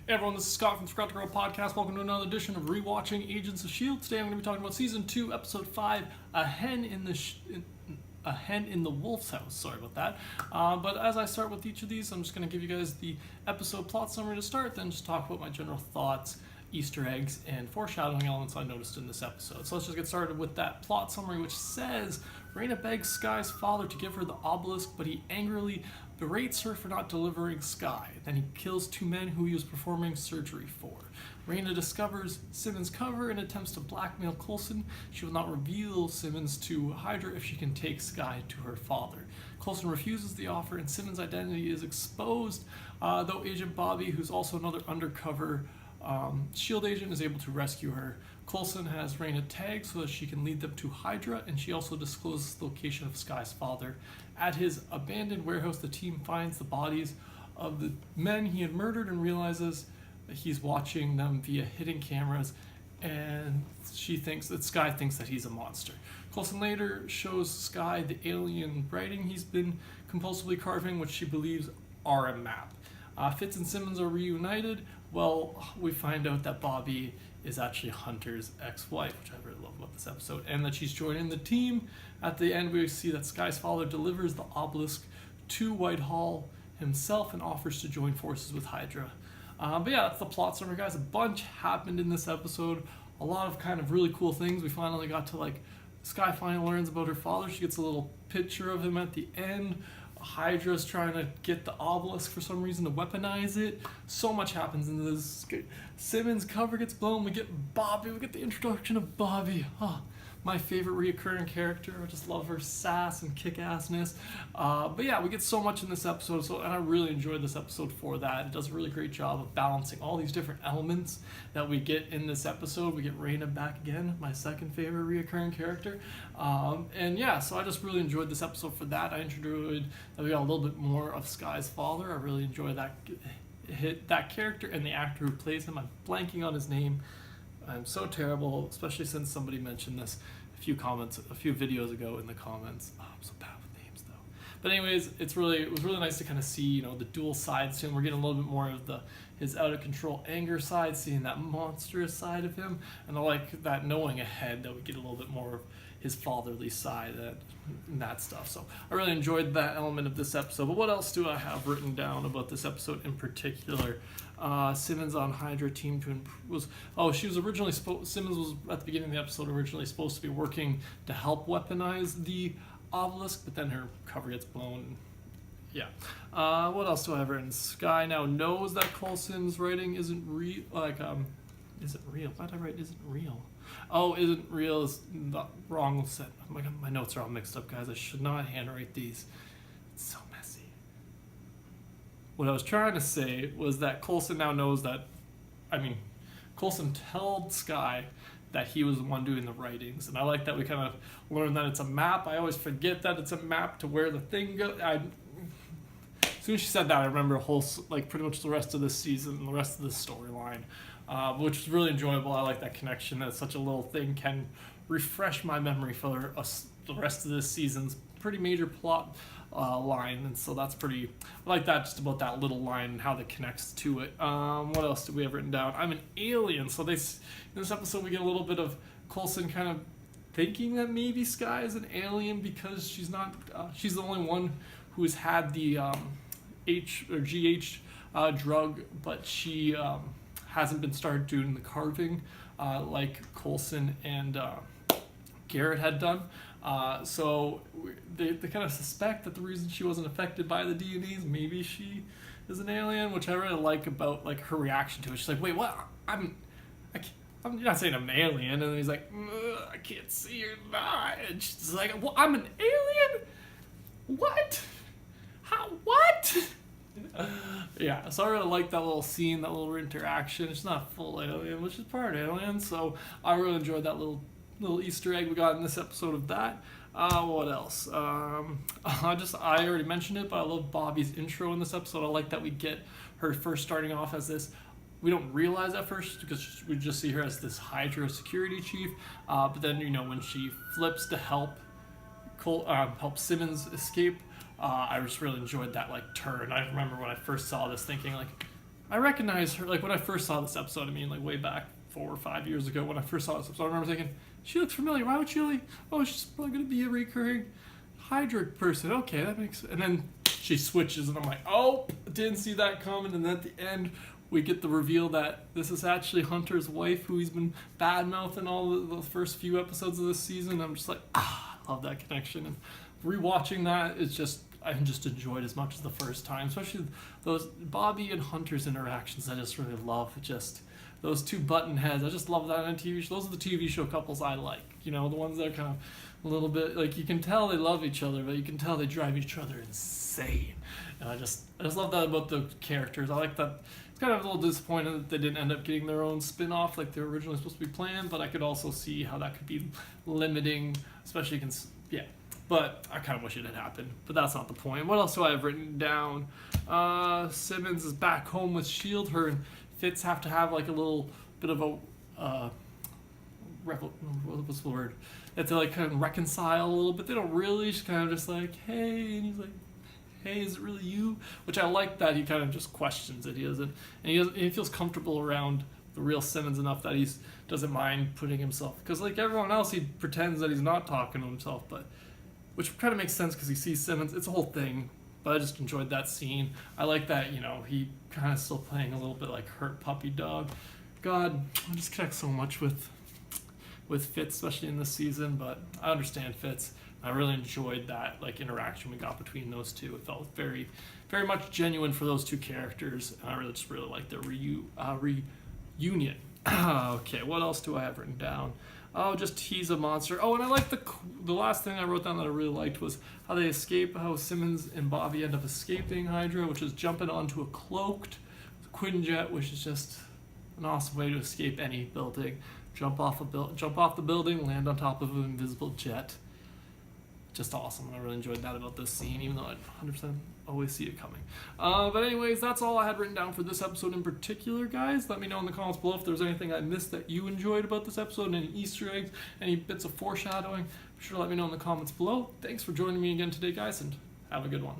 Hey everyone, this is Scott from the Scott to Grow podcast. Welcome to another edition of ReWatching Agents of S.H.I.E.L.D. Today I'm going to be talking about Season 2, Episode 5, A Hen in the Wolf's House. Sorry about that. But as I start with each of these, I'm just going to give you guys the episode plot summary to start, then just talk about my general thoughts, Easter eggs, and foreshadowing elements I noticed in this episode. So let's just get started with that plot summary, which says Raina begs Sky's father to give her the obelisk, but he angrily berates her for not delivering Sky. Then he kills two men who he was performing surgery for. Raina discovers Simmons' cover and attempts to blackmail Coulson. She will not reveal Simmons to Hydra if she can take Sky to her father. Coulson refuses the offer and Simmons' identity is exposed, though Agent Bobby, who's also another undercover S.H.I.E.L.D. agent, is able to rescue her. Coulson has Raina tagged so that she can lead them to Hydra, and she also discloses the location of Sky's father. At his abandoned warehouse, the team finds the bodies of the men he had murdered and realizes that he's watching them via hidden cameras, and Sky thinks that he's a monster. Coulson later shows Sky the alien writing he's been compulsively carving, which she believes are a map. Fitz and Simmons are reunited. Well, we find out that Bobby is actually Hunter's ex-wife, which I really love about this episode, and that she's joining the team. At the end, we see that Sky's father delivers the obelisk to Whitehall himself and offers to join forces with Hydra. But yeah, that's the plot summary, guys. A bunch happened in this episode. A lot of kind of really cool things. We finally got to, Sky finally learns about her father. She gets a little picture of him at the end. Hydra's trying to get the obelisk for some reason to weaponize it. So much happens in this. Simmons' cover gets blown. We get Bobby. We get the introduction of Bobby. My favorite reoccurring character. I just love her sass and kick-assness. But yeah, we get so much in this episode, and I really enjoyed this episode for that. It does a really great job of balancing all these different elements that we get in this episode. We get Raina back again, my second favorite reoccurring character. And yeah, so I just really enjoyed this episode for that. I enjoyed that we got a little bit more of Sky's father. I really enjoyed that character and the actor who plays him. I'm blanking on his name. I'm so terrible, especially since somebody mentioned this a few videos ago in the comments. I'm so bad with names though. But anyways, it was really nice to kind of see, the dual sides to him. We're getting a little bit more of his out of control anger side, seeing that monstrous side of him, and I like that knowing ahead that we get a little bit more of his fatherly side and that stuff. So I really enjoyed that element of this episode. But what else do I have written down about this episode in particular? Simmons on Hydra team Simmons was at the beginning of the episode originally supposed to be working to help weaponize the obelisk, but then her cover gets blown. Yeah. What else do I have written? Sky now knows that Coulson's writing isn't real. Isn't real? Why did I write isn't real? Oh, isn't real is the wrong set. My notes are all mixed up, guys. I should not handwrite these. It's so messy. What I was trying to say was that Coulson now knows that, Coulson told Sky that he was the one doing the writings, and I like that we kind of learned that it's a map. I always forget that it's a map to where the thing goes. As soon as she said that, I remember pretty much the rest of this season and the rest of this storyline, which was really enjoyable. I like that connection, that such a little thing can refresh my memory for the rest of this season's pretty major plot line, and so that's I like that, just about that little line and how that connects to it. What else did we have written down? I'm an alien. So in this episode we get a little bit of Coulson kind of thinking that maybe Sky is an alien because she's not. She's the only one who has had the GH drug, but she hasn't been started doing the carving like Coulson and Garrett had done. So they kind of suspect that the reason she wasn't affected by the DNAs, maybe she is an alien, which I really like about her reaction to it. She's like, wait, what? You're not saying I'm an alien. And then he's like, I can't see you're not. And she's like, well, I'm an alien? What? How? What? Yeah, so I really like that little scene, that little interaction. It's not full alien, which is part alien. So I really enjoyed that little Easter egg we got in this episode of that. What else? I already mentioned it, but I love Bobby's intro in this episode. I like that we get her first starting off as this. We don't realize at first because we just see her as this Hydra security chief. But then, when she flips to help Simmons escape, I just really enjoyed that turn. I remember when I first saw this thinking I recognize her, like when I first saw this episode, I mean like way back 4 or 5 years ago when I first saw this episode, I remember thinking, she looks familiar, why would she like, oh, she's probably going to be a recurring Hydra person, okay, that makes sense. And then she switches and I'm like, oh, didn't see that coming. And then at the end, we get the reveal that this is actually Hunter's wife, who he's been bad-mouthing all the first few episodes of this season. I'm just like, I love that connection. And rewatching that is just, I just enjoyed as much as the first time, especially those Bobby and Hunter's interactions. I just really love just those two button heads. I just love that on a TV show. Those are the TV show couples I like. You know, the ones that are kind of a little bit like, you can tell they love each other, but you can tell they drive each other insane. And I just love that about the characters. I like that. It's kind of a little disappointing that they didn't end up getting their own spin-off like they were originally supposed to be planned, but I could also see how that could be limiting, especially but I kind of wish it had happened. But that's not the point. What else do I have written down? Simmons is back home with S.H.I.E.L.D. Her and Fitz have to have like a little bit of a what's the word? They have to like kind of reconcile a little bit. They don't really. She's kind of just like, hey, and he's like, hey, is it really you? Which I like that he kind of just questions it. He feels comfortable around the real Simmons enough that he doesn't mind putting himself, because like everyone else, he pretends that he's not talking to himself, but which kind of makes sense because he sees Simmons. It's a whole thing, but I just enjoyed that scene. I like that, you know, he kind of still playing a little bit like hurt puppy dog. God, I just connect so much with Fitz, especially in this season, but I understand Fitz. I really enjoyed that like interaction we got between those two. It felt very, very much genuine for those two characters, and I really liked their reunion. Okay, what else do I have written down? Oh, just he's a monster. Oh, and I like the last thing I wrote down that I really liked was how they escape, how Simmons and Bobby end up escaping Hydra, which is jumping onto a cloaked Quinjet, which is just an awesome way to escape any building. Jump off the building, land on top of an invisible jet. Just awesome. I really enjoyed that about this scene, even though I 100% always see it coming. But anyways, that's all I had written down for this episode in particular, guys. Let me know in the comments below if there's anything I missed that you enjoyed about this episode, any Easter eggs, any bits of foreshadowing. Be sure to let me know in the comments below. Thanks for joining me again today, guys, and have a good one.